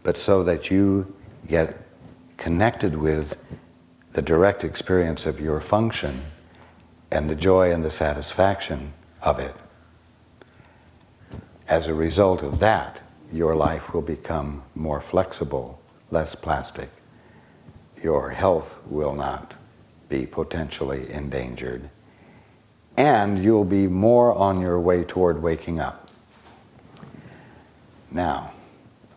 but so that you get connected with the direct experience of your function and the joy and the satisfaction of it. As a result of that, your life will become more flexible, less plastic. Your health will not be potentially endangered, and you'll be more on your way toward waking up. Now,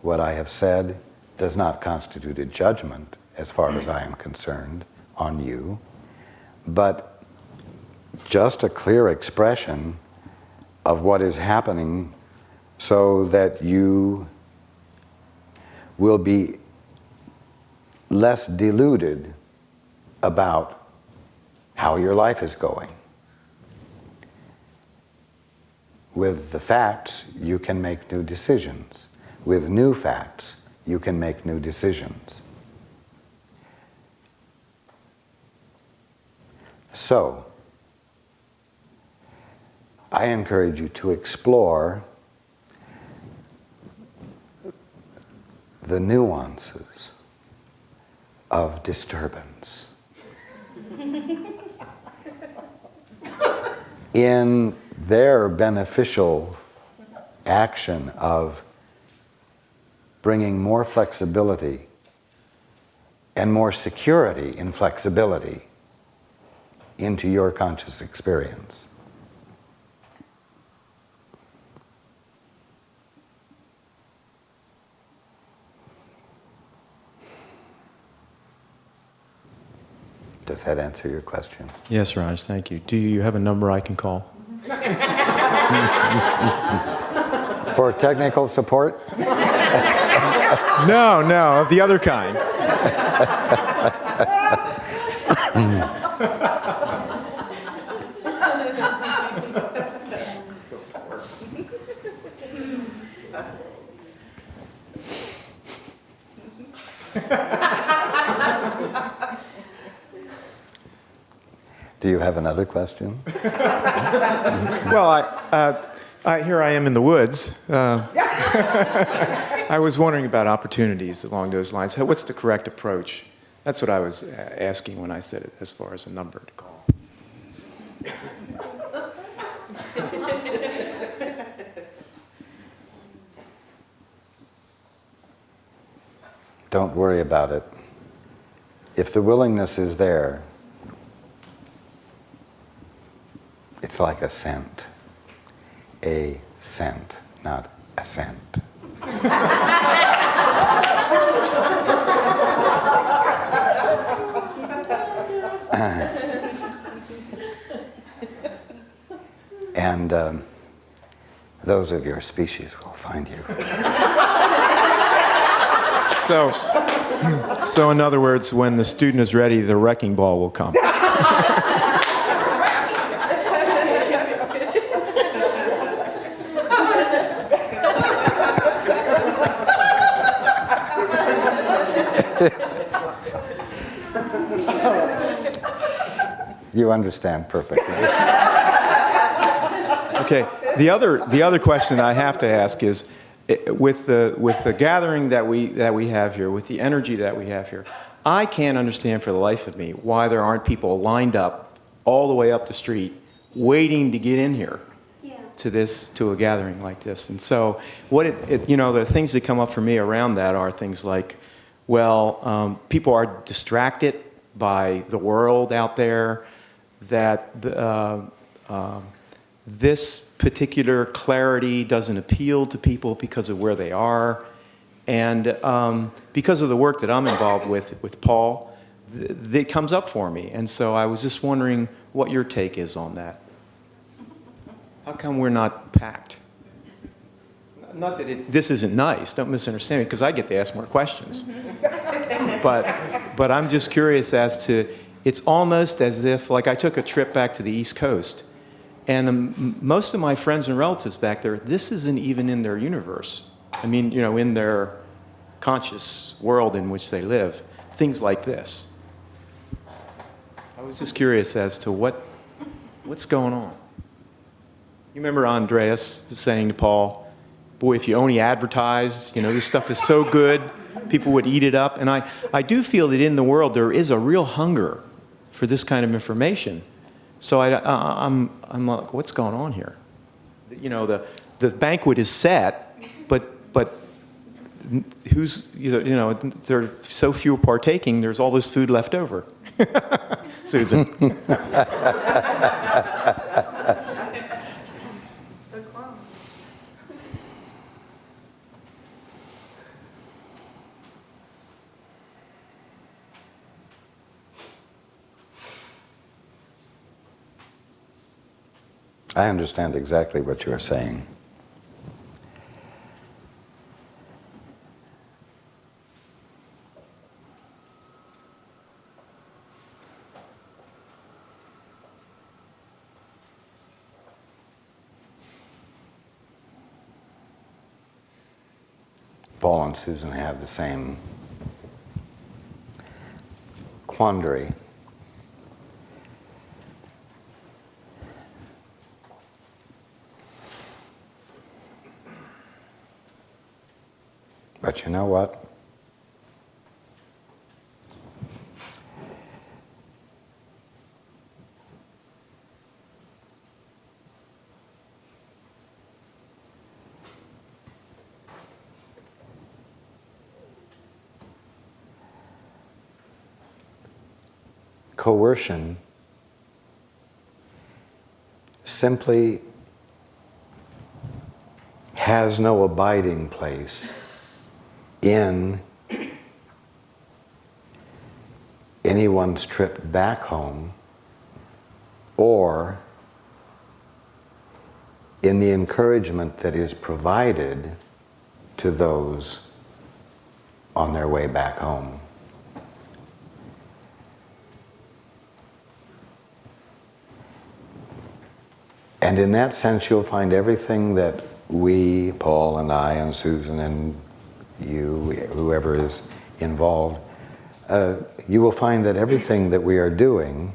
what I have said does not constitute a judgment, as far as I am concerned, on you, but just a clear expression of what is happening so that you will be less deluded about how your life is going. With the facts, you can make new decisions. With new facts, you can make new decisions. So, I encourage you to explore the nuances of disturbance in their beneficial action of bringing more flexibility and more security in flexibility into your conscious experience. Does that answer your question? Yes, Raj, thank you. Do you have a number I can call? For technical support? No, of the other kind. Do you have another question? Well, here I am in the woods. I was wondering about opportunities along those lines. What's the correct approach? That's what I was asking when I said it, as far as a number to call. Don't worry about it. If the willingness is there, it's like a scent. A scent, not a scent. And those of your species will find you. So in other words, when the student is ready, the wrecking ball will come. You understand perfectly. Okay. The other question I have to ask is, with the gathering that we have here, with the energy that we have here, I can't understand for the life of me why there aren't people lined up all the way up the street waiting to get in here to a gathering like this. And so the things that come up for me around that are things like, well, people are distracted by the world out there, that this particular clarity doesn't appeal to people because of where they are. And because of the work that I'm involved with Paul, it comes up for me. And so I was just wondering what your take is on that. How come we're not packed? Not that this isn't nice, don't misunderstand me, because I get to ask more questions. But I'm just curious as to, it's almost as if, like I took a trip back to the East Coast, and most of my friends and relatives back there, this isn't even in their universe. I mean, in their conscious world in which they live, things like this. I was just curious as to what's going on. You remember Andreas saying to Paul, boy, if you only advertised, this stuff is so good, people would eat it up. And I do feel that in the world there is a real hunger for this kind of information. So I'm like, what's going on here? You know, the banquet is set, but who's, you know, there are so few partaking, there's all this food left over. Susan. I understand exactly what you're saying. Paul and Susan have the same quandary. But you know what? Coercion simply has no abiding place in anyone's trip back home or in the encouragement that is provided to those on their way back home. And in that sense, you'll find everything that we, Paul and I and Susan and you, whoever is involved, you will find that everything that we are doing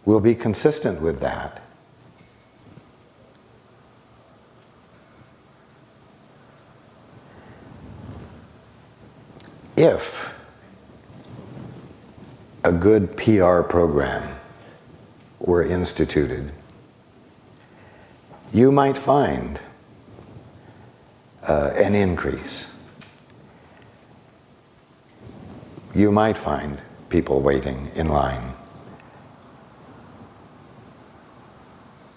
will be consistent with that. If a good PR program were instituted, you might find an increase. You might find people waiting in line.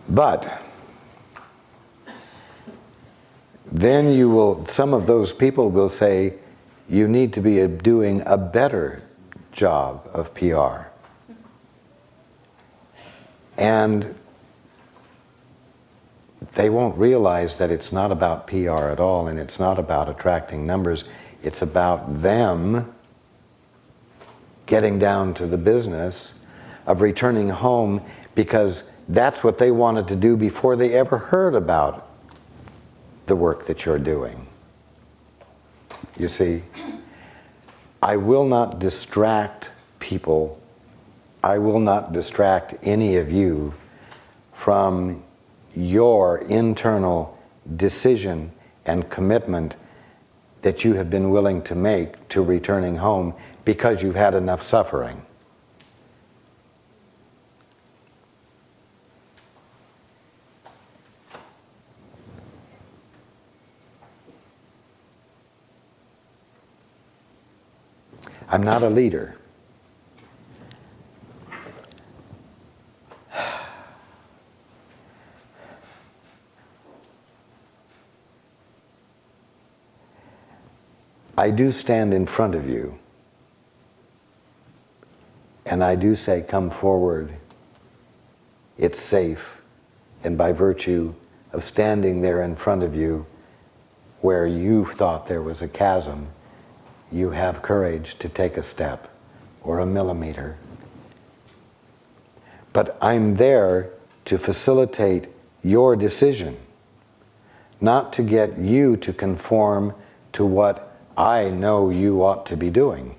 But then some of those people will say, you need to be doing a better job of PR. And they won't realize that it's not about PR at all, and it's not about attracting numbers. It's about them getting down to the business of returning home, because that's what they wanted to do before they ever heard about the work that you're doing. You see, I will not distract people. I will not distract any of you from your internal decision and commitment that you have been willing to make to returning home because you've had enough suffering. I'm not a leader. I do stand in front of you, and I do say, come forward. It's safe. And by virtue of standing there in front of you, where you thought there was a chasm, you have courage to take a step or a millimeter. But I'm there to facilitate your decision, not to get you to conform to what I know you ought to be doing.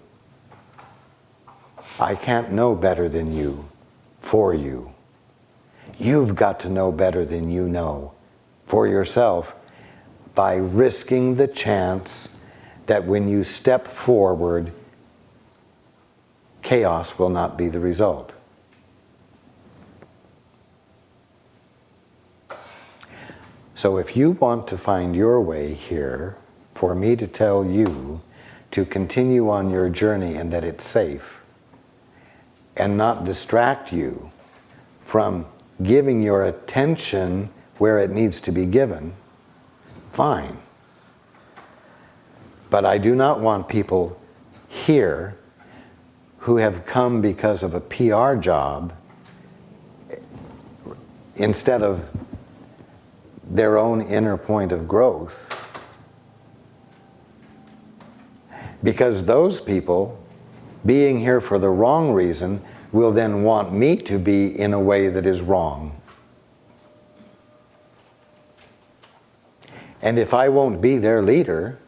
I can't know better than you for you. You've got to know better than you know for yourself by risking the chance that when you step forward, chaos will not be the result. So if you want to find your way here, for me to tell you to continue on your journey and that it's safe, and not distract you from giving your attention where it needs to be given, fine. But I do not want people here who have come because of a PR job instead of their own inner point of growth. Because those people, being here for the wrong reason, will then want me to be in a way that is wrong. And if I won't be their leader,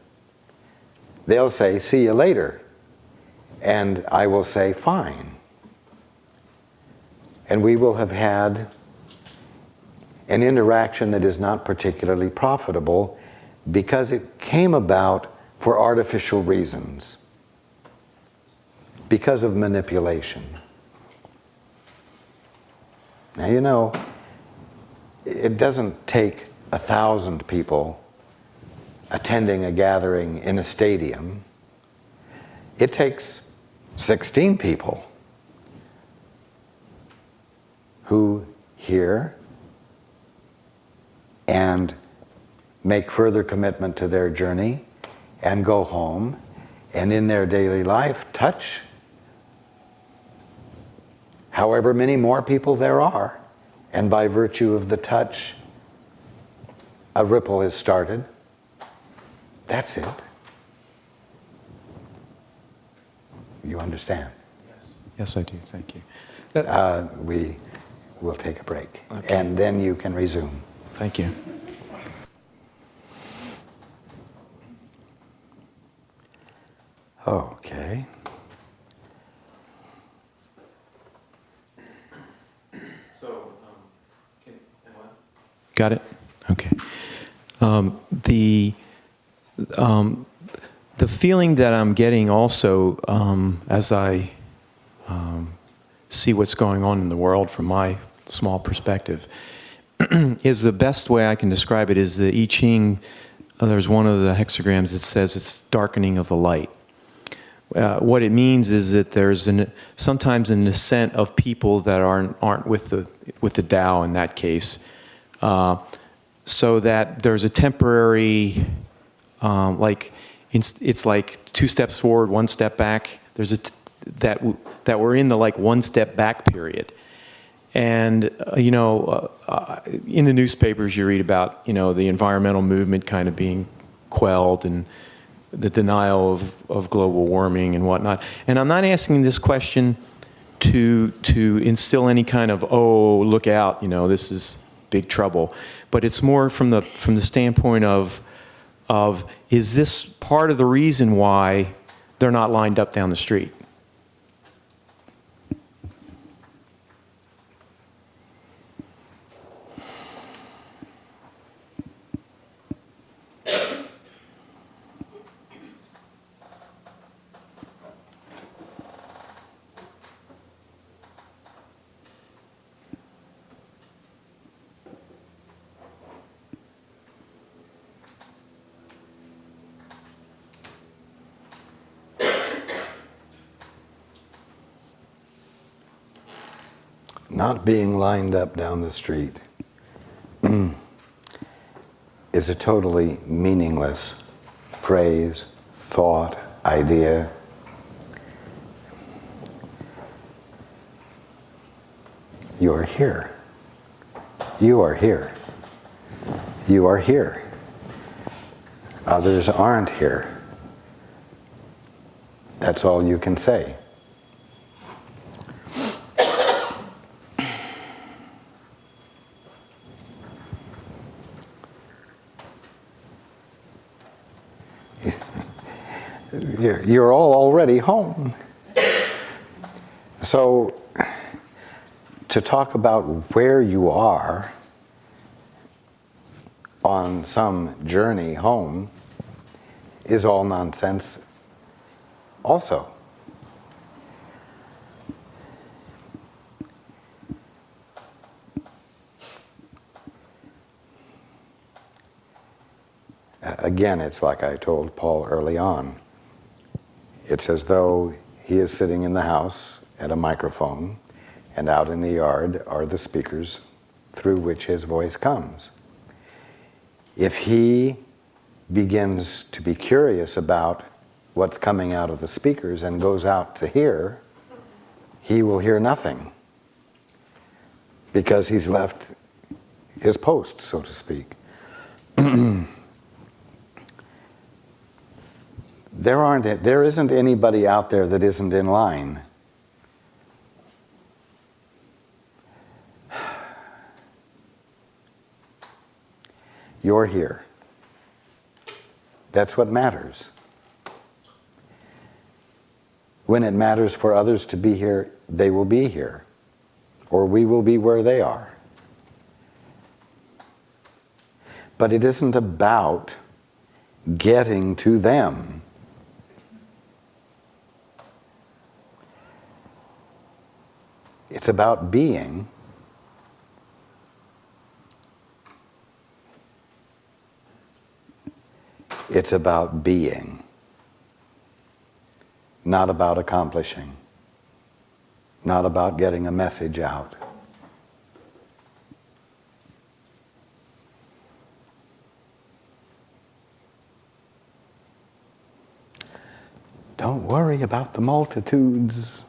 they'll say, "See you later." And I will say, "Fine." And we will have had an interaction that is not particularly profitable because it came about for artificial reasons, because of manipulation. Now, you know, it doesn't take 1,000 people attending a gathering in a stadium. It takes 16 people who hear and make further commitment to their journey and go home and in their daily life touch however many more people there are. And by virtue of the touch, a ripple is started. That's it. You understand? Yes. Yes, I do. Thank you. We will take a break. Okay. And then you can resume. Thank you. Okay. So, got it? Okay. The feeling that I'm getting also as I see what's going on in the world from my small perspective is the best way I can describe it is the I Ching. There's one of the hexagrams that says it's darkening of the light. What it means is that there's sometimes an ascent of people that aren't with the Tao in that case, so that there's a temporary, it's like 2 steps forward, 1 step back. There's that we're in the like 1 step back period, and in the newspapers you read about the environmental movement kind of being quelled and the denial of global warming and whatnot. And I'm not asking this question to instill any kind of, oh, look out, this is big trouble. But it's more from the standpoint of is this part of the reason why they're not lined up down the street? Not being lined up down the street is a totally meaningless phrase, thought, idea. You are here. You are here. You are here. Others aren't here. That's all you can say. You're all already home. So, to talk about where you are on some journey home is all nonsense also. Again, it's like I told Paul early on. It's as though he is sitting in the house at a microphone, and out in the yard are the speakers through which his voice comes. If he begins to be curious about what's coming out of the speakers and goes out to hear, he will hear nothing, because he's left his post, so to speak. There isn't anybody out there that isn't in line. You're here. That's what matters. When it matters for others to be here, they will be here, or we will be where they are. But it isn't about getting to them. It's about being. It's about being, not about accomplishing, not about getting a message out. Don't worry about the multitudes.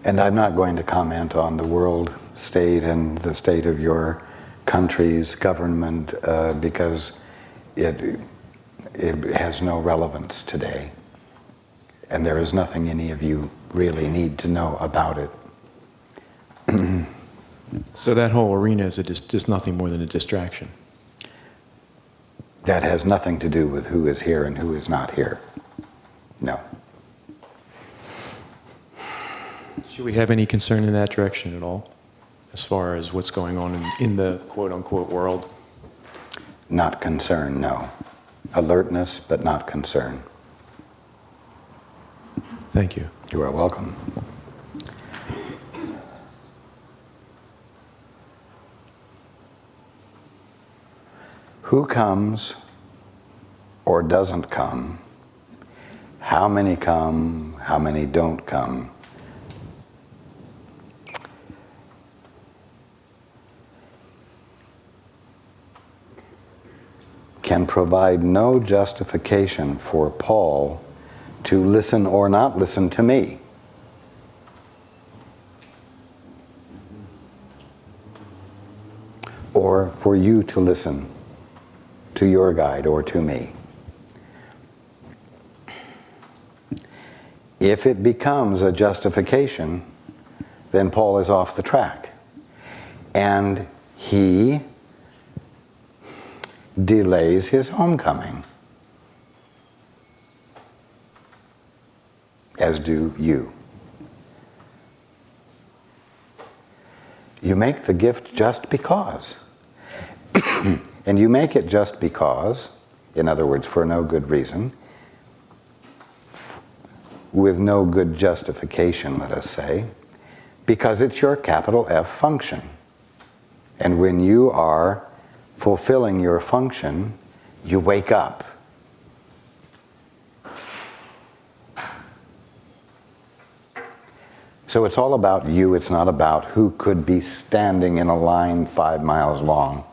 And I'm not going to comment on the world state and the state of your country's government because it has no relevance today. And there is nothing any of you really need to know about it. So that whole arena is just nothing more than a distraction. That has nothing to do with who is here and who is not here. No. Should we have any concern in that direction at all, as far as what's going on in the quote-unquote world? Not concern, no. Alertness, but not concern. Thank you. You are welcome. Who comes or doesn't come? How many come? How many don't come? Can provide no justification for Paul to listen or not listen to me. Or for you to listen to your guide or to me. If it becomes a justification, then Paul is off the track. And he delays his homecoming, as do you. You make the gift just because. And you make it just because, in other words, for no good reason, with no good justification, let us say, because it's your capital F function. And when you are fulfilling your function, you wake up. So it's all about you, it's not about who could be standing in a line 5 miles long,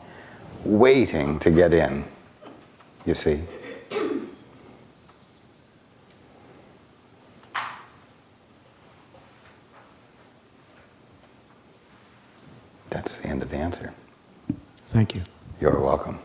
waiting to get in, you see. That's the end of the answer. Thank you. You're welcome.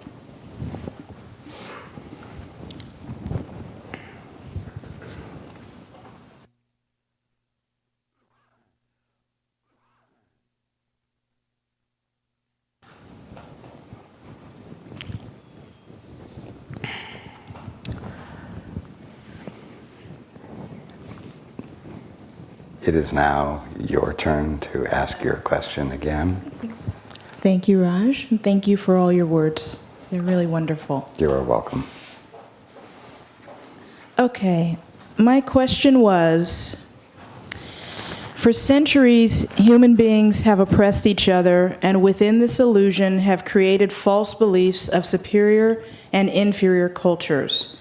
It is now your turn to ask your question again. Thank you, Raj, and thank you for all your words. They're really wonderful. You are welcome. Okay, my question was, for centuries, human beings have oppressed each other, and within this illusion have created false beliefs of superior and inferior cultures.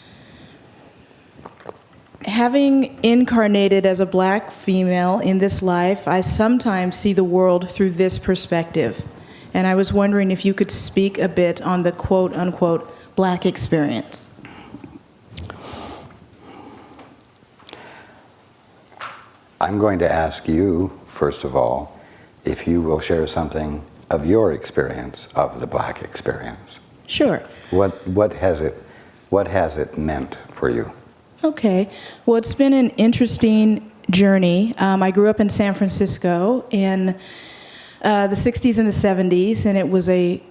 Having incarnated as a black female in this life, I sometimes see the world through this perspective. And I was wondering if you could speak a bit on the quote-unquote black experience. I'm going to ask you, first of all, if you will share something of your experience of the black experience. Sure. What has it meant for you? Okay. Well, it's been an interesting journey. I grew up in San Francisco in the 60s and the 70s, and it was a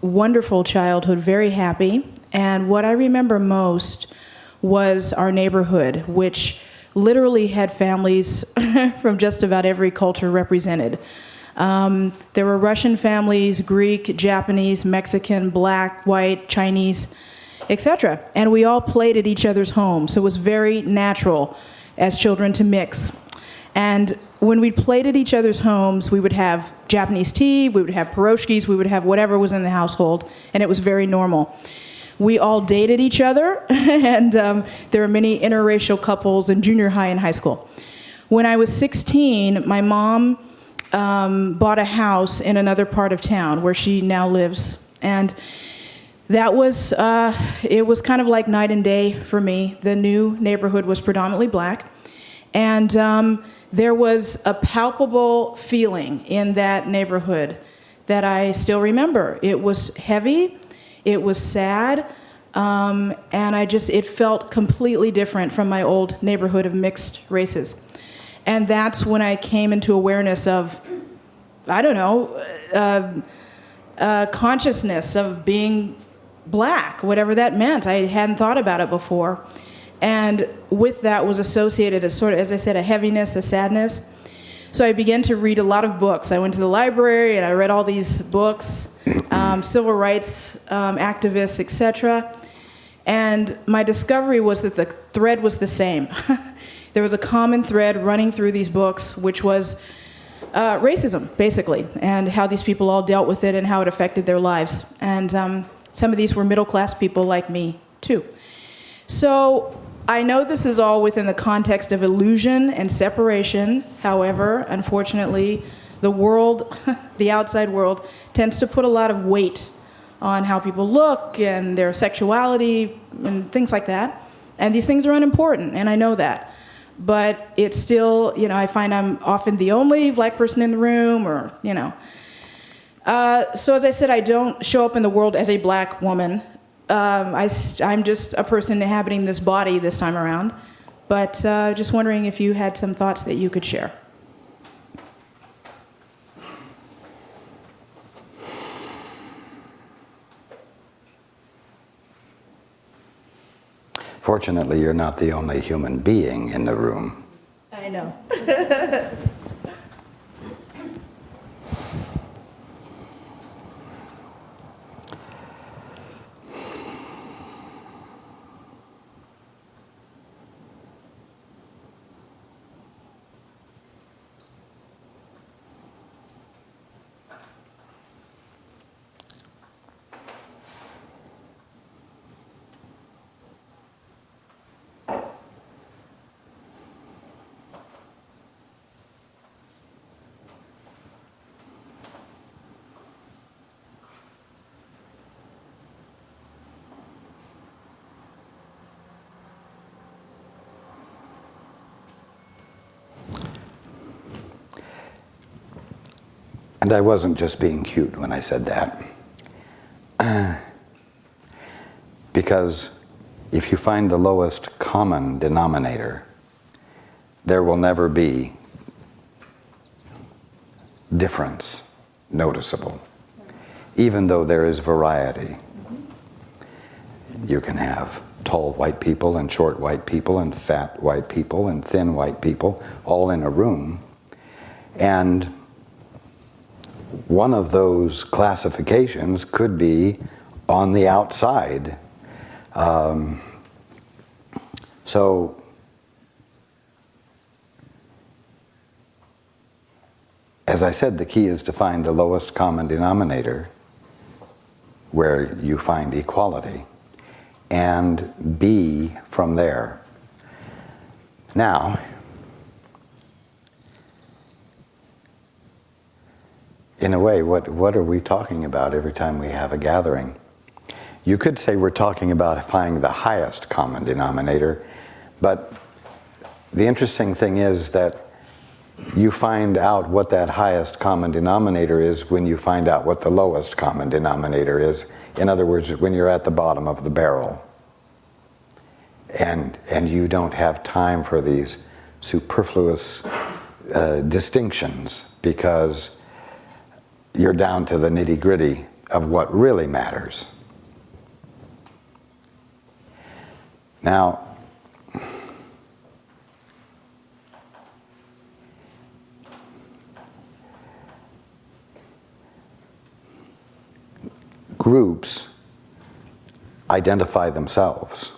wonderful childhood, very happy. And what I remember most was our neighborhood, which literally had families from just about every culture represented. There were Russian families, Greek, Japanese, Mexican, black, white, Chinese, etc. And we all played at each other's homes, so it was very natural as children to mix. And when we played at each other's homes, we would have Japanese tea, we would have pierogies, we would have whatever was in the household, and it was very normal. We all dated each other, and there were many interracial couples in junior high and high school. When I was 16, my mom bought a house in another part of town where she now lives, and that was, it was kind of like night and day for me. The new neighborhood was predominantly black, and there was a palpable feeling in that neighborhood that I still remember. It was heavy, it was sad, and it felt completely different from my old neighborhood of mixed races. And that's when I came into awareness of, I don't know, consciousness of being black, whatever that meant. I hadn't thought about it before. And with that was associated a sort of, as I said, a heaviness, a sadness. So I began to read a lot of books. I went to the library and I read all these books, civil rights activists, etc. And my discovery was that the thread was the same. There was a common thread running through these books, which was racism, basically, and how these people all dealt with it and how it affected their lives. And some of these were middle-class people like me, too. So I know this is all within the context of illusion and separation. However, unfortunately, the world, the outside world, tends to put a lot of weight on how people look and their sexuality and things like that. And these things are unimportant, and I know that. But it's still, I find I'm often the only black person in the room, or, So as I said, I don't show up in the world as a black woman. I'm just a person inhabiting this body this time around. But just wondering if you had some thoughts that you could share. Fortunately, you're not the only human being in the room. I know. And I wasn't just being cute when I said that. Because if you find the lowest common denominator, there will never be difference noticeable, even though there is variety. You can have tall white people and short white people and fat white people and thin white people all in a room, And one of those classifications could be on the outside. So as I said, the key is to find the lowest common denominator where you find equality and be from there. Now, in a way, what are we talking about every time we have a gathering? You could say we're talking about finding the highest common denominator, but the interesting thing is that you find out what that highest common denominator is when you find out what the lowest common denominator is. In other words, when you're at the bottom of the barrel. And you don't have time for these superfluous distinctions because you're down to the nitty-gritty of what really matters. Now, groups identify themselves.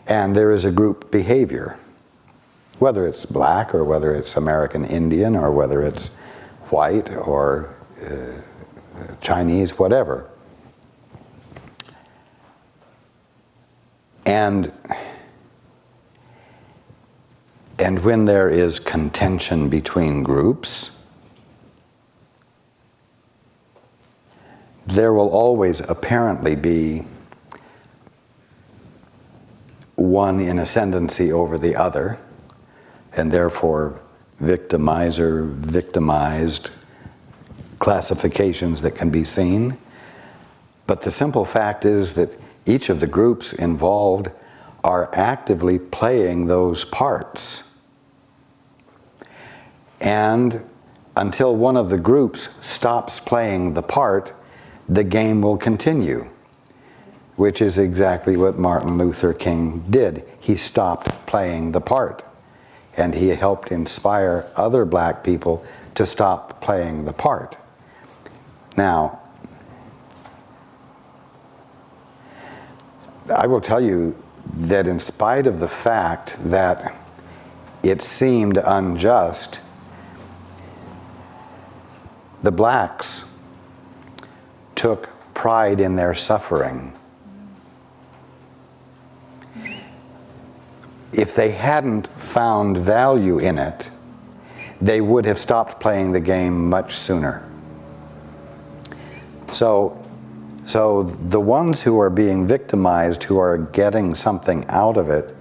And there is a group behavior, whether it's black or whether it's American Indian or whether it's white or Chinese, whatever. And when there is contention between groups, there will always apparently be one in ascendancy over the other, and therefore victimizer, victimized classifications that can be seen. But the simple fact is that each of the groups involved are actively playing those parts. And until one of the groups stops playing the part, the game will continue, which is exactly what Martin Luther King did. He stopped playing the part, and he helped inspire other black people to stop playing the part. Now, I will tell you that in spite of the fact that it seemed unjust, the blacks took pride in their suffering. If they hadn't found value in it, they would have stopped playing the game much sooner. So the ones who are being victimized, who are getting something out of it,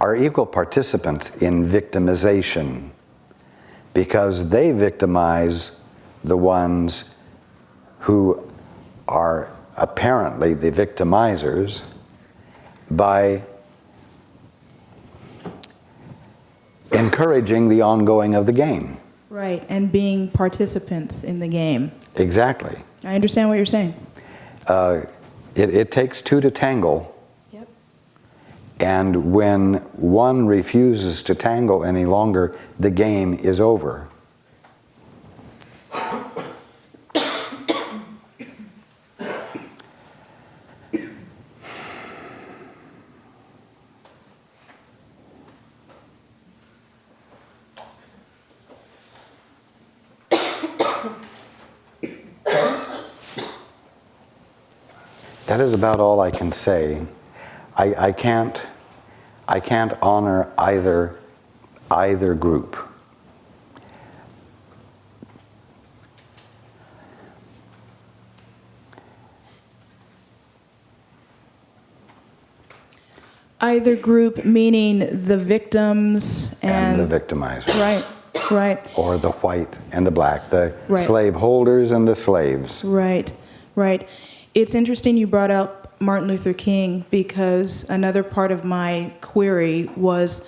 are equal participants in victimization, because they victimize the ones who are apparently the victimizers by encouraging the ongoing of the game. Right, and being participants in the game. Exactly. I understand what you're saying. It takes two to tangle. Yep. And when one refuses to tangle any longer, the game is over. That is about all I can say. I can't honor either group. Either group meaning the victims And the victimizers. Right, right. Or the white and the black, the Right. slave holders and the slaves. Right, right. It's interesting you brought up Martin Luther King, because another part of my query was